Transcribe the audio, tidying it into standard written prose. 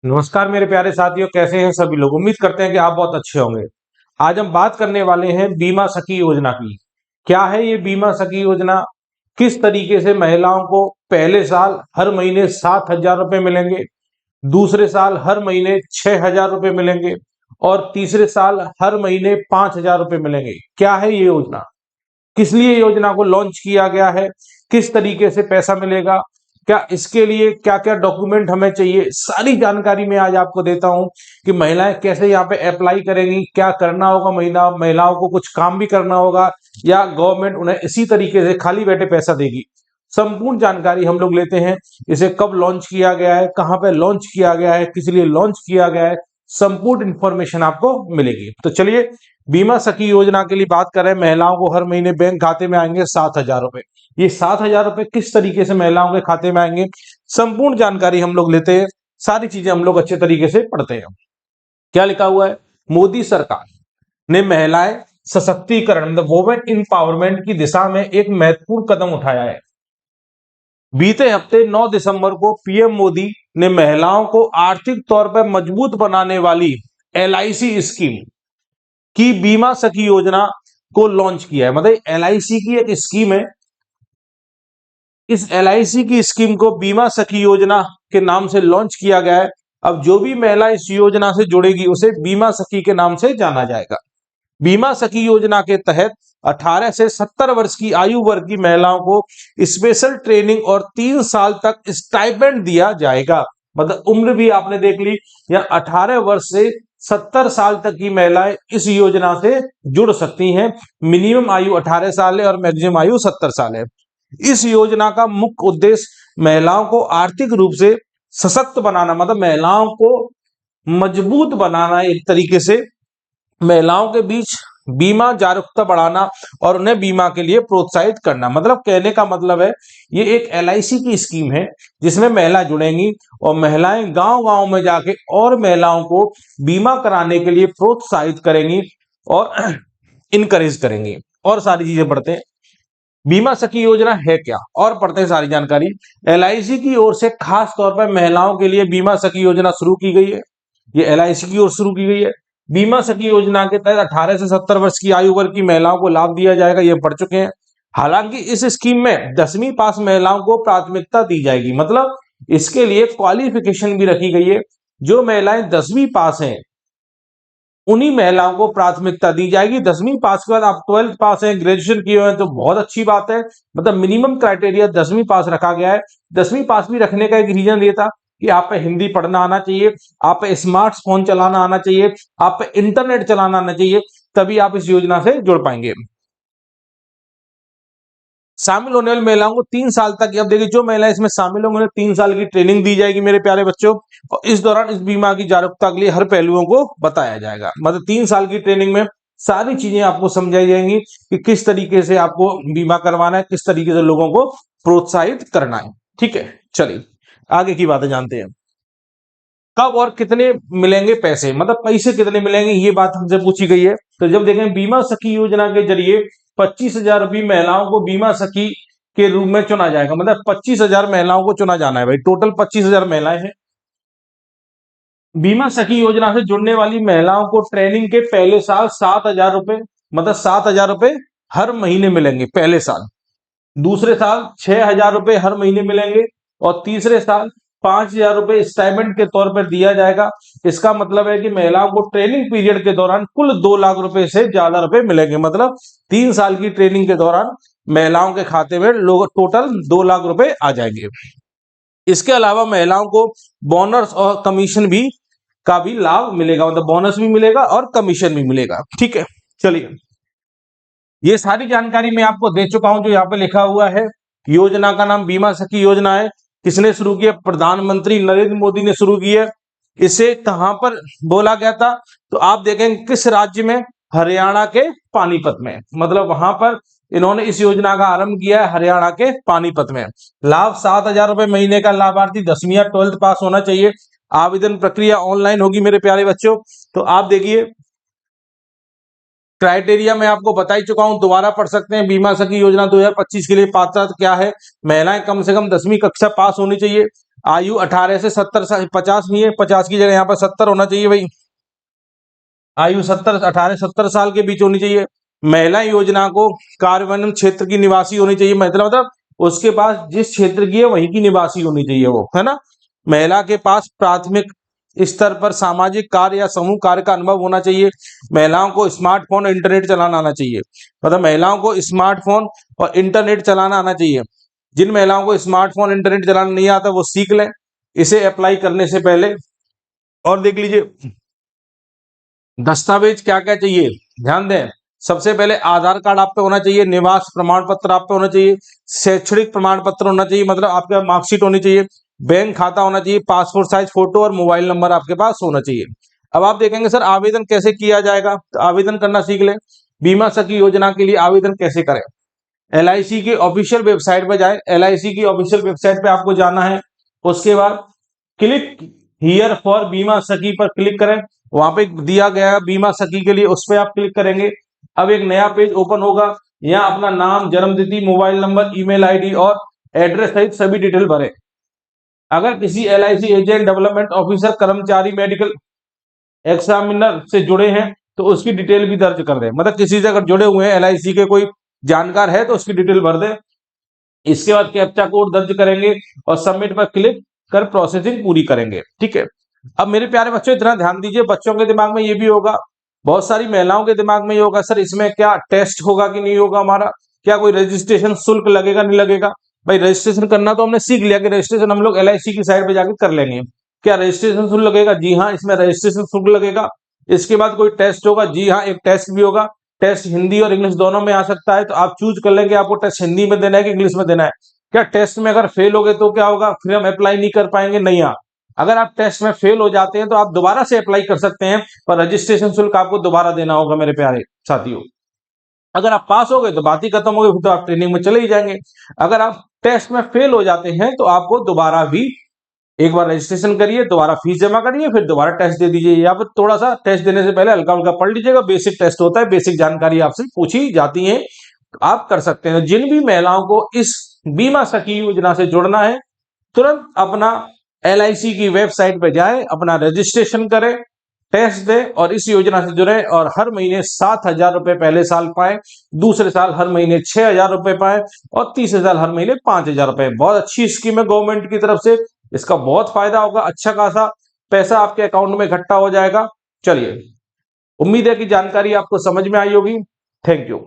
नमस्कार मेरे प्यारे साथियों, कैसे हैं सभी लोग। उम्मीद करते हैं कि आप बहुत अच्छे होंगे। आज हम बात करने वाले हैं बीमा सखी योजना की। क्या है ये बीमा सखी योजना? किस तरीके से महिलाओं को पहले साल हर महीने 7,000 रुपए मिलेंगे, दूसरे साल हर महीने 6,000 रुपए मिलेंगे और तीसरे साल हर महीने 5,000 रुपए मिलेंगे। क्या है ये योजना? किस लिए योजना को लॉन्च किया गया है? किस तरीके से पैसा मिलेगा? क्या इसके लिए क्या क्या डॉक्यूमेंट हमें चाहिए? सारी जानकारी मैं आज आपको देता हूं कि महिलाएं कैसे यहाँ पे अप्लाई करेंगी, क्या करना होगा। महिलाओं को कुछ काम भी करना होगा या गवर्नमेंट उन्हें इसी तरीके से खाली बैठे पैसा देगी। संपूर्ण जानकारी हम लोग लेते हैं। इसे कब लॉन्च किया गया है, कहां पे लॉन्च किया गया है, किस लिए लॉन्च किया गया है, संपूर्ण इंफॉर्मेशन आपको मिलेगी। तो चलिए, बीमा सखी योजना के लिए बात करें। महिलाओं को हर महीने बैंक खाते में आएंगे 7,000 रुपए। ये 7,000 रुपए किस तरीके से महिलाओं के खाते में आएंगे, संपूर्ण जानकारी हम लोग लेते हैं। सारी चीजें हम लोग अच्छे तरीके से पढ़ते हैं। क्या लिखा हुआ है? मोदी सरकार ने महिलाएं सशक्तिकरण मतलब वुमेन इंपावरमेंट की दिशा में एक महत्वपूर्ण कदम उठाया है। बीते हफ्ते 9 दिसंबर को पीएम मोदी ने महिलाओं को आर्थिक तौर पर मजबूत बनाने वाली एलआईसी स्कीम की बीमा सखी योजना को लॉन्च किया है। मतलब एलआईसी की एक स्कीम है। इस एलआईसी की स्कीम को बीमा सखी योजना के नाम से लॉन्च किया गया है। अब जो भी महिला इस योजना से जुड़ेगी उसे बीमा सखी के नाम से जाना जाएगा। बीमा सखी योजना के तहत 18 से 70 वर्ष की आयु वर्ग की महिलाओं को स्पेशल ट्रेनिंग और 3 साल तक स्टाइपेंड दिया जाएगा। मतलब उम्र भी आपने देख ली, या 18 वर्ष से 70 साल तक की महिलाएं इस योजना से जुड़ सकती हैं। मिनिमम आयु 18 साल है और मैक्सिमम आयु 70 साल है। इस योजना का मुख्य उद्देश्य महिलाओं को आर्थिक रूप से सशक्त बनाना, मतलब महिलाओं को मजबूत बनाना, एक तरीके से महिलाओं के बीच बीमा जागरूकता बढ़ाना और उन्हें बीमा के लिए प्रोत्साहित करना। मतलब कहने का मतलब है, ये एक एलआईसी की स्कीम है जिसमें महिला जुड़ेंगी और महिलाएं गांव-गांव में जाके और महिलाओं को बीमा कराने के लिए प्रोत्साहित करेंगी और इनकरेज करेंगी। और सारी चीजें पढ़ते हैं, बीमा सखी योजना है क्या, और पढ़ते हैं सारी जानकारी। एलआईसी की ओर से खास तौर पर महिलाओं के लिए बीमा सखी योजना शुरू की गई है। ये एलआईसी की ओर शुरू की गई है। बीमा सखी योजना के तहत 18 से 70 वर्ष की आयु वर्ग की महिलाओं को लाभ दिया जाएगा, ये पढ़ चुके हैं। हालांकि इस स्कीम में 10वीं पास महिलाओं को प्राथमिकता दी जाएगी। मतलब इसके लिए क्वालिफिकेशन भी रखी गई है। जो महिलाएं 10वीं पास हैं उन्हीं महिलाओं को प्राथमिकता दी जाएगी। 10वीं पास के बाद आप 12th पास है, ग्रेजुएशन किए हुए हैं तो बहुत अच्छी बात है। मतलब मिनिमम क्राइटेरिया 10वीं पास रखा गया है। 10वीं पास भी रखने का एक रीजन ये था कि आप पे हिंदी पढ़ना आना चाहिए, आप पे स्मार्टफोन चलाना आना चाहिए, आप पे इंटरनेट चलाना आना चाहिए, तभी आप इस योजना से जुड़ पाएंगे। शामिल होने वाली महिलाओं को 3 साल तक, अब देखिए जो महिला इसमें शामिल होंगे उन्हें 3 साल की ट्रेनिंग दी जाएगी मेरे प्यारे बच्चों। और इस दौरान इस बीमा की जागरूकता के लिए हर पहलुओं को बताया जाएगा। मतलब 3 साल की ट्रेनिंग में सारी चीजें आपको समझाई जाएंगी कि किस तरीके से आपको बीमा करवाना है, किस तरीके से लोगों को प्रोत्साहित करना है। ठीक है, चलिए आगे की बातें जानते हैं। कब और कितने मिलेंगे पैसे, मतलब पैसे कितने मिलेंगे, ये बात हमसे पूछी गई है। तो जब देखें, बीमा सखी योजना के जरिए 25,000 रुपये महिलाओं को बीमा सखी के रूप में चुना जाएगा। मतलब 25,000 महिलाओं को चुना जाना है भाई। टोटल 25,000 महिलाएं हैं। बीमा सखी योजना से जुड़ने वाली महिलाओं को ट्रेनिंग के पहले साल 7,000 रुपए, मतलब 7,000 रुपए हर महीने मिलेंगे पहले साल। दूसरे साल 6,000 रुपए हर महीने मिलेंगे और तीसरे साल 5,000 रुपए स्टाइपेंड के तौर पर दिया जाएगा। इसका मतलब है कि महिलाओं को ट्रेनिंग पीरियड के दौरान कुल 2 लाख रुपए से ज्यादा रुपए मिलेंगे। मतलब 3 साल की ट्रेनिंग के दौरान महिलाओं के खाते में लोग टोटल 2 लाख रुपए आ जाएंगे। इसके अलावा महिलाओं को बोनस और कमीशन भी का भी लाभ मिलेगा। मतलब बोनस भी मिलेगा और कमीशन भी मिलेगा। ठीक है, चलिए ये सारी जानकारी मैं आपको दे चुका हूं जो यहाँ पे लिखा हुआ है। योजना का नाम बीमा सखी योजना है। किसने शुरू किया? प्रधानमंत्री नरेंद्र मोदी ने शुरू की है। इसे कहां पर बोला गया था? तो आप देखेंगे किस राज्य में? हरियाणा के पानीपत में। मतलब वहां पर इन्होंने इस योजना का आरंभ किया है, हरियाणा के पानीपत में। लाभ 7,000 रुपए महीने का। लाभार्थी 10वीं या 12th पास होना चाहिए। आवेदन प्रक्रिया ऑनलाइन होगी मेरे प्यारे बच्चों। तो आप देखिए, क्राइटेरिया मैं आपको बता ही चुका हूं, दोबारा पढ़ सकते हैं। बीमा सखी योजना 2025 के लिए पात्रता क्या है? महिलाएं कम से कम 10वीं कक्षा पास होनी चाहिए। आयु 18 से 70 साल, 50 नहीं है, 50 की जगह यहाँ पर 70 होना चाहिए भाई। आयु 18 70 साल के बीच होनी चाहिए। महिला योजना को कार्यान्वयन क्षेत्र की निवासी होनी चाहिए, मतलब उसके पास जिस क्षेत्र की है वहीं की निवासी होनी चाहिए वो, है ना। महिला के पास प्राथमिक स्तर पर सामाजिक कार्य या समूह कार्य का अनुभव होना चाहिए। महिलाओं को स्मार्टफोन और इंटरनेट चलाना आना चाहिए, मतलब महिलाओं को स्मार्टफोन और इंटरनेट चलाना आना चाहिए। जिन महिलाओं को स्मार्टफोन इंटरनेट चलाना नहीं आता वो सीख लें इसे अप्लाई करने से पहले। और देख लीजिए दस्तावेज क्या क्या चाहिए, ध्यान दें। सबसे पहले आधार कार्ड आप पे होना चाहिए, निवास प्रमाण पत्र आप पे होना चाहिए, शैक्षणिक प्रमाण पत्र होना चाहिए, मतलब आपके पास मार्कशीट होनी चाहिए, बैंक खाता होना चाहिए, पासपोर्ट साइज फोटो और मोबाइल नंबर आपके पास होना चाहिए। अब आप देखेंगे सर आवेदन कैसे किया जाएगा, तो आवेदन करना सीख लें। बीमा सखी योजना के लिए आवेदन कैसे करें, LIC की ऑफिशियल वेबसाइट पर जाए, LIC की ऑफिशियल वेबसाइट पे आपको जाना है। उसके बाद क्लिक हियर फॉर बीमा सखी पर क्लिक करें, वहां पे दिया गया है बीमा सखी के लिए, उस पर आप क्लिक करेंगे। अब एक नया पेज ओपन होगा, यहाँ अपना नाम, जन्मतिथि, मोबाइल नंबर, ईमेल आईडी और एड्रेस सहित सभी डिटेल भरें। अगर किसी LIC एजेंट, डेवलपमेंट ऑफिसर, कर्मचारी, मेडिकल एग्जामिनर से जुड़े हैं तो उसकी डिटेल भी दर्ज कर दें, मतलब किसी से अगर जुड़े हुए हैं LIC के कोई जानकार है तो उसकी डिटेल भर दें। इसके बाद कैप्चा कोड दर्ज करेंगे और सबमिट पर क्लिक कर प्रोसेसिंग पूरी करेंगे, ठीक है। अब मेरे प्यारे बच्चों इतना ध्यान दीजिए, बच्चों के दिमाग में ये भी होगा, बहुत सारी महिलाओं के दिमाग में ये होगा सर इसमें क्या टेस्ट होगा कि नहीं होगा हमारा, क्या कोई रजिस्ट्रेशन शुल्क लगेगा नहीं लगेगा। भाई रजिस्ट्रेशन करना तो हमने सीख लिया कि रजिस्ट्रेशन हम लोग LIC की साइड पे जाकर कर लेंगे। क्या रजिस्ट्रेशन शुल्क लगेगा, जी हाँ इसमें रजिस्ट्रेशन शुल्क लगेगा। इसके बाद कोई टेस्ट होगा, जी हाँ एक टेस्ट भी होगा। टेस्ट हिंदी और इंग्लिश दोनों में आ सकता है, तो आप चूज कर लेंगे आपको टेस्ट हिंदी में देना है कि इंग्लिश में देना है। क्या टेस्ट में अगर फेल हो गए तो क्या होगा, फिर हम अप्लाई नहीं कर पाएंगे, नहीं। हाँ अगर आप टेस्ट में फेल हो जाते हैं तो आप दोबारा से अप्लाई कर सकते हैं, पर रजिस्ट्रेशन शुल्क आपको दोबारा देना होगा मेरे प्यारे साथियों। अगर आप पास हो गए तो बात ही खत्म हो गई, फिर तो आप ट्रेनिंग में चले ही जाएंगे। अगर आप टेस्ट में फेल हो जाते हैं तो आपको दोबारा भी एक बार रजिस्ट्रेशन करिए, दोबारा फीस जमा करिए, फिर दोबारा टेस्ट दे दीजिए, या फिर थोड़ा सा टेस्ट देने से पहले हल्का हल्का पढ़ लीजिएगा। बेसिक टेस्ट होता है, बेसिक जानकारी आपसे पूछी जाती है, तो आप कर सकते हैं। जिन भी महिलाओं को इस बीमा सखी योजना से जुड़ना है तुरंत अपना LIC की वेबसाइट पर जाए, अपना रजिस्ट्रेशन करें, टेस्ट दें और इस योजना से जुड़े और हर महीने 7,000 रुपए पहले साल पाए, दूसरे साल हर महीने 6,000 रुपए पाए और तीसरे साल हर महीने 5,000 रुपए। बहुत अच्छी स्कीम है गवर्नमेंट की तरफ से, इसका बहुत फायदा होगा, अच्छा खासा पैसा आपके अकाउंट में इकट्ठा हो जाएगा। चलिए उम्मीद है कि जानकारी आपको समझ में आई होगी। Thank you.